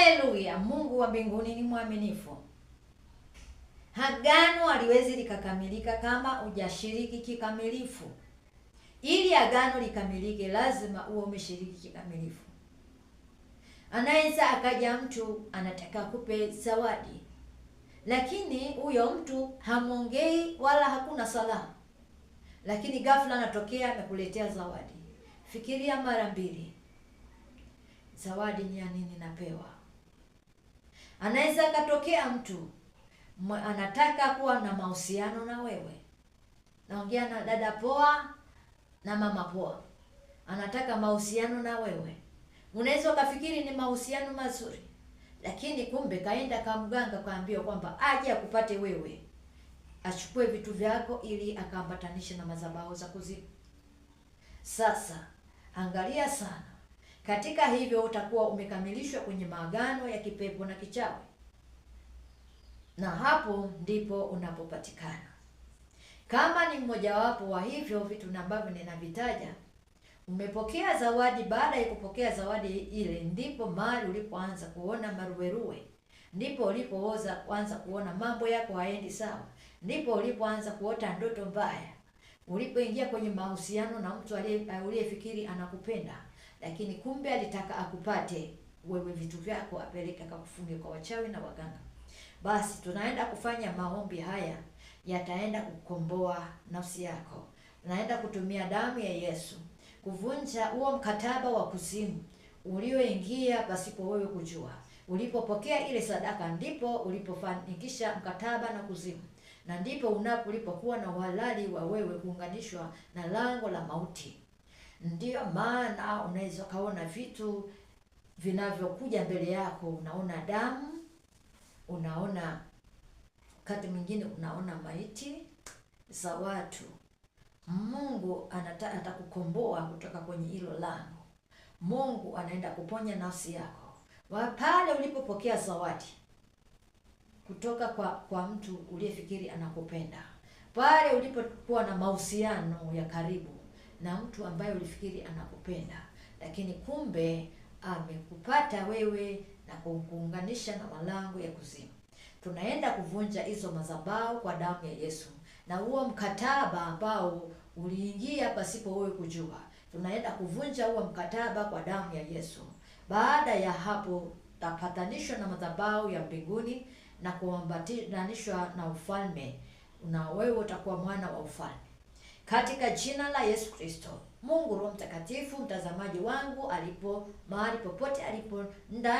Haleluya! Mungu wa mbinguni ni mwaminifu. Agano haliwezi likakamilika kama hujashiriki kikamilifu. Ili agano likamilike, lazima uwe umeshiriki kikamilifu. Anaweza akaja mtu anataka kupe zawadi, lakini huyo mtu hamongei wala hakuna salamu, lakini ghafla anatokea amekuletea zawadi. Fikiria mara mbili, zawadi ni ya nini napewa? Anaweza akatokea mtu anataka kuwa na mahusiano na wewe, naongea na dada poa na mama poa, anataka mahusiano na wewe. Unaweza ukafikiri ni mahusiano mazuri, lakini kumbe kaenda kamganga kaambiwa kwamba aje akupate wewe, achukue vitu vyako ili akaambatanishe na madhabahu za kuzimu. Sasa angalia sana, katika hivyo utakuwa umekamilishwa kwenye maagano ya kipepo na kichawi, na hapo ndipo unapopatikana. Kama ni mmojawapo wa hivyo vitu ambavyo ninavitaja, umepokea zawadi. Baada ya kupokea zawadi ile, ndipo mahali ulipoanza kuona maruweruwe, ndipo ulipoanza kuona mambo yako haendi sawa, ndipo ulipoanza kuota ndoto mbaya, ulipoingia kwenye mahusiano na mtu aliyefikiri anakupenda, lakini kumbe alitaka akupate wewe vitu vyako, apeleke akakufunge kwa wachawi na waganga. Basi tunaenda kufanya maombi haya, yataenda kukomboa nafsi yako. Tunaenda kutumia damu ya Yesu kuvunja huo mkataba wa kuzimu ulioingia pasipo wewe kujua. Ulipopokea ile sadaka, ndipo ulipofanikisha mkataba na kuzimu, na ndipo ulipokuwa na uhalali wa wewe kuunganishwa na lango la mauti. Ndiyo maana unaweza kaona vitu vinavyokuja mbele yako, unaona damu, unaona wakati mwingine unaona maiti za watu. Mungu atakukomboa kutoka kwenye hilo lango. Mungu anaenda kuponya nafsi yako pale ulipopokea zawadi kutoka kwa mtu uliyefikiri anakupenda, pale ulipokuwa na mahusiano ya karibu na mtu ambaye ulifikiri anakupenda, lakini kumbe amekupata wewe na kukuunganisha na malango ya kuzimu. Tunaenda kuvunja hizo madhabahu kwa damu ya Yesu, na huo mkataba ambao uliingia pasipo wewe kujua, tunaenda kuvunja huo mkataba kwa damu ya Yesu. Baada ya hapo, tapatanishwa na madhabahu ya mbinguni na kuambatanishwa na ufalme, na wewe utakuwa mwana wa ufalme, katika jina la Yesu Kristo. Mungu Roho Mtakatifu, mtazamaji wangu alipo mahali popote alipo ndani